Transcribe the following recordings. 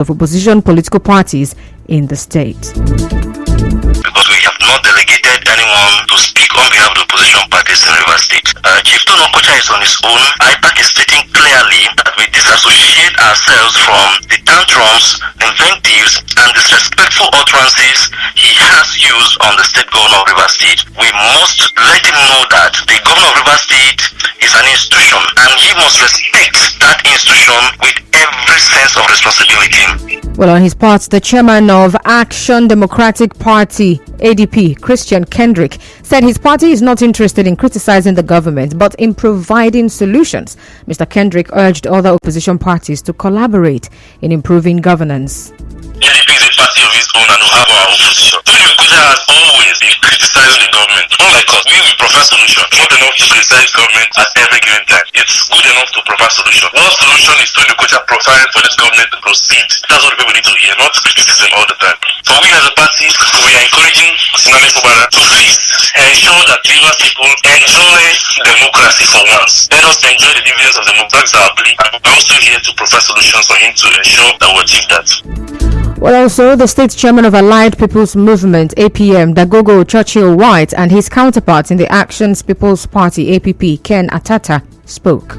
of opposition political parties in the state. Because we have not delegated anyone to speak on behalf of the opposition parties in Rivers State. Chief Tono Kocha is on his own. IPAC is stating clearly that we disassociate ourselves from the tantrums, invectives, and disrespectful utterances he has used on the state governor of Rivers State. We must let him know that the governor of Rivers State is an institution, and he must respect that institution with every sense of responsibility. Well, on his part, the chairman of Action Democratic Party, ADP, Christian Kendrick, said his party is not interested in criticizing the government, but in providing solutions. Mr. Kendrick urged other opposition parties to collaborate in improving governance. ADP is a party of its own and will have our own position. Tony Okocha has always been criticizing the government. Unlike us, we prefer solution. It's not enough to criticize government at every given time. It's good enough to provide solution. What solution is Tony Okocha providing for this government to proceed? That's what people need to hear, not criticism all the time. So we as a party, we are encouraging Siname Fubara to please ensure that Rivers people enjoy democracy for once. Let us enjoy the dividends of democracy. Our plea. I'm also here to provide solutions for him to ensure that we achieve that. Well, also, the state chairman of Allied People's Movement, APM, Dagogo Churchill White, and his counterpart in the Actions People's Party, APP, Ken Atata, spoke.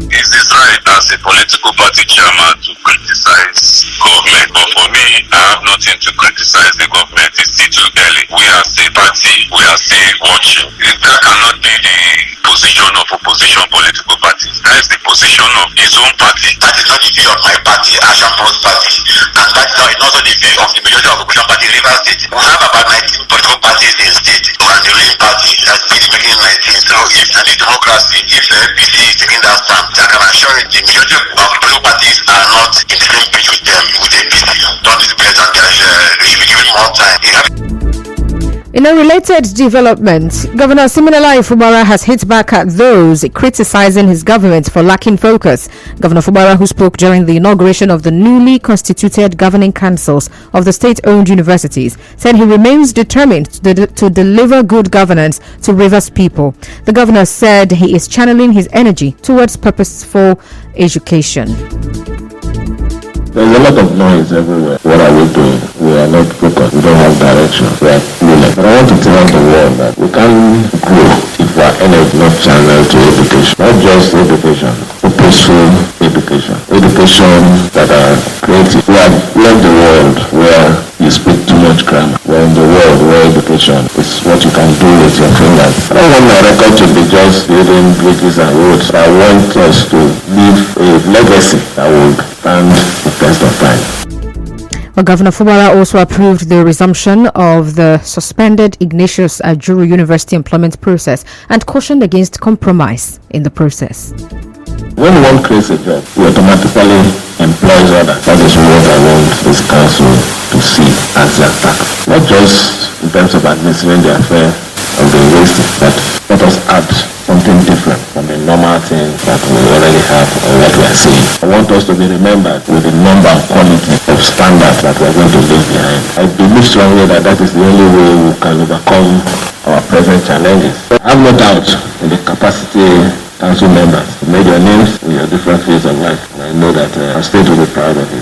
It's his right as a political party chairman to criticize government, but for me, I have nothing to criticize the government. It's still too early. We are still party, we are still watching. That cannot be the position of opposition political parties. That is the position of his own party. That is not the view of my party, Action People's Party, and that is not also the view of the majority of opposition party in Rivers State. We have about 19 political parties in the state. We are the ruling party that's been making 19. So if there is democracy, if the APC is taking that stand, I can assure you the majority of political parties are not in the same page with them, with APC. Don't be surprised, and they should be given more time. In a related development, Governor Siminalayi Fubara has hit back at those criticizing his government for lacking focus. Governor Fubara, who spoke during the inauguration of the newly constituted governing councils of the state-owned universities, said he remains determined to deliver good governance to Rivers people. The governor said he is channeling his energy towards purposeful education. There's a lot of noise everywhere. What are we doing? We are not focused. We don't have direction. We are clueless. But I want to tell the world that we can grow if we are enough channel to education. Not just education, purposeful education. Education that are creative. We have left the world where you speak too much grammar. We're in the world where education is what you can do with your fingers. I don't want my record to be just building bridges and roads. I want us to leave a legacy that will stand the test of time. Well, Governor Fubara also approved the resumption of the suspended Ignatius Ajuru University employment process and cautioned against compromise in the process. When one creates a job, we automatically employs others. That is what I want this council to see as their task. Not just in terms of administering the affair of the university, but let us add something different from the normal thing that we already have or what we are seeing. I want us to be remembered with the number and quality of standards that we are going to leave behind. I believe strongly that that is the only way we can overcome our present challenges. I have no doubt in the capacity council members to make your names in your different fields of life. And I know that our state will be proud of you.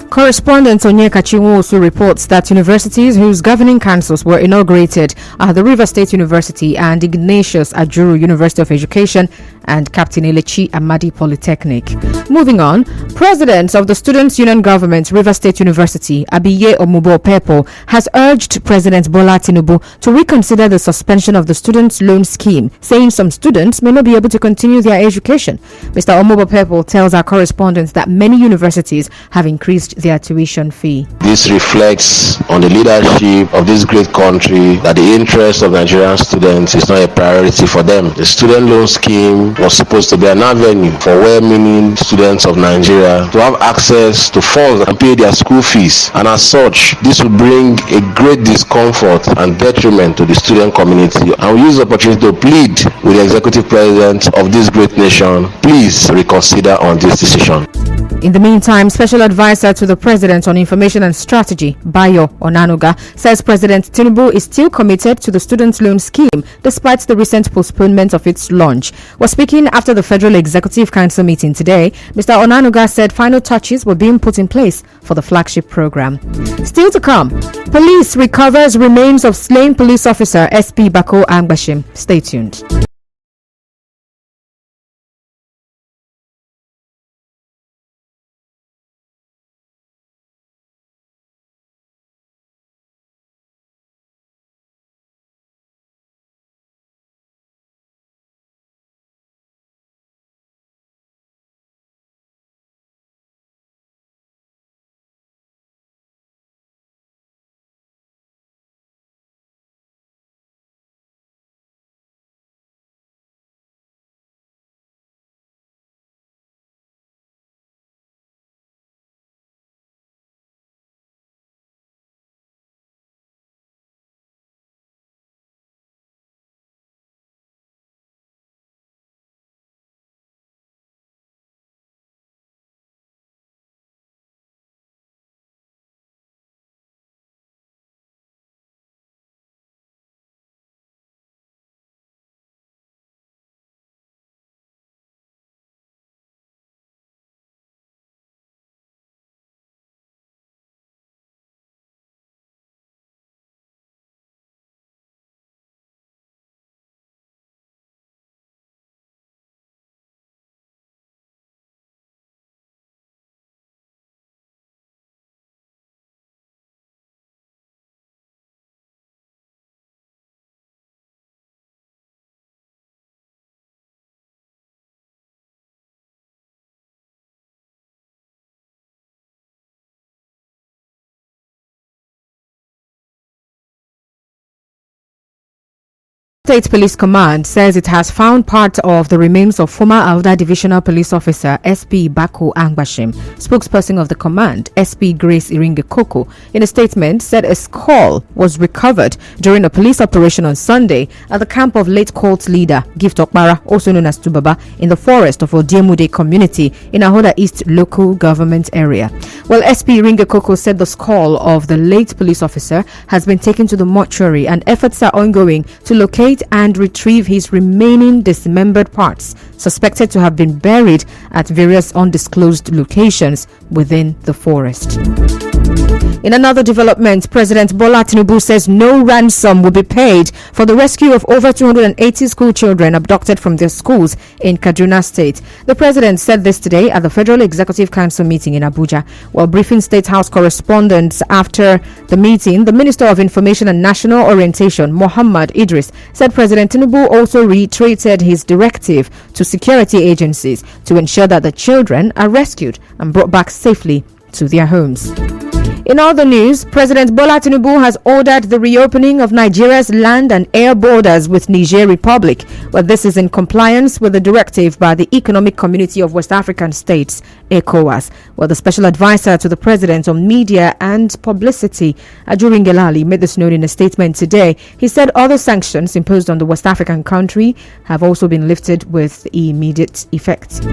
Correspondent Onyeka Chinwo also reports that universities whose governing councils were inaugurated are the Rivers State University and Ignatius Ajuru University of Education and Captain Elechi Amadi Polytechnic. Moving on, President of the Students' Union Government, Rivers State University, Abiye Omubo-Pepo, has urged President Bola Tinubu to reconsider the suspension of the students' loan scheme, saying some students may not be able to continue their education. Mr. Omubo-Pepo tells our correspondents that many universities have increased their tuition fee. This reflects on the leadership of this great country that the interest of Nigerian students is not a priority for them. The student loan scheme was supposed to be an avenue for well-meaning students of Nigeria to have access to funds and pay their school fees, and as such, this will bring a great discomfort and detriment to the student community. And we use the opportunity to plead with the executive president of this great nation, please reconsider on this decision. In the meantime, Special Advisor to the President on Information and Strategy, Bayo Onanuga, says President Tinubu is still committed to the student loan scheme despite the recent postponement of its launch. While speaking after the Federal Executive Council meeting today, Mr. Onanuga said final touches were being put in place for the flagship program. Still to come, police recovers remains of slain police officer SP Bako Angbashim. Stay tuned. State Police Command says it has found part of the remains of former Alda Divisional Police Officer SP Bako Angbashim. Spokesperson of the command, SP Grace Iringe Koko, in a statement said a skull was recovered during a police operation on Sunday at the camp of late cult leader Gift Okpara, also known as Tubaba, in the forest of Odiemude community in Ahoda East local government area. Well, SP Iringe Koko said the skull of the late police officer has been taken to the mortuary and efforts are ongoing to locate and retrieve his remaining dismembered parts, suspected to have been buried at various undisclosed locations within the forest. In another development, President Bola Tinubu says no ransom will be paid for the rescue of over 280 school children abducted from their schools in Kaduna State. The president said this today at the Federal Executive Council meeting in Abuja. While briefing State House correspondents after the meeting, the Minister of Information and National Orientation, Muhammad Idris, said President Tinubu also reiterated his directive to security agencies to ensure that the children are rescued and brought back safely to their homes. In other news, President Bola Tinubu has ordered the reopening of Nigeria's land and air borders with Niger Republic, where this is in compliance with the directive by the Economic Community of West African States, ECOWAS. Well, the special advisor to the president on media and publicity, Ajuri Ngelale, made this known in a statement today. He said other sanctions imposed on the West African country have also been lifted with immediate effect.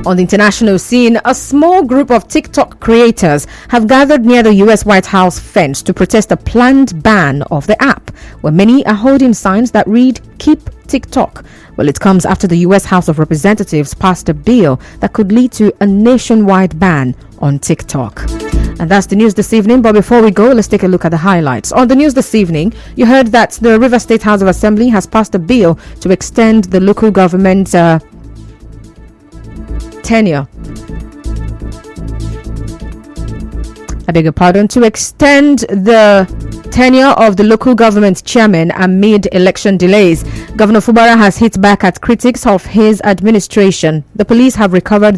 On the international scene, a small group of TikTok creators have gathered near the U.S. White House fence to protest a planned ban of the app, where many are holding signs that read, "Keep TikTok." Well, it comes after the U.S. House of Representatives passed a bill that could lead to a nationwide ban on TikTok. And that's the news this evening. But before we go, let's take a look at the highlights. On the news this evening, you heard that the Rivers State House of Assembly has passed a bill to extend the local government tenure. I beg your pardon, to extend the tenure of the local government chairman amid election delays. Governor Fubara has hit back at critics of his administration. The police have recovered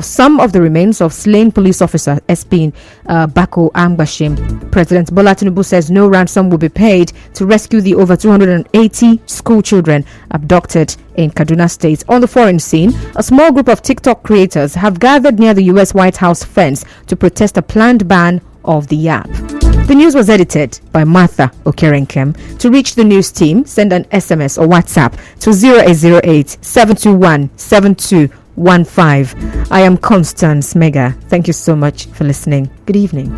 some of the remains of slain police officer SP Bako Angbashim. President Bola Tinubu says no ransom will be paid to rescue the over 280 school children abducted in Kaduna State. On the foreign scene, a small group of TikTok creators have gathered near the U.S. White House fence to protest a planned ban of the app. The news was edited by Martha Okerenkem. To reach the news team, send an SMS or WhatsApp to 0808 721 72 080-3222-1015. I am Constance Mega. Thank you so much for listening. Good evening.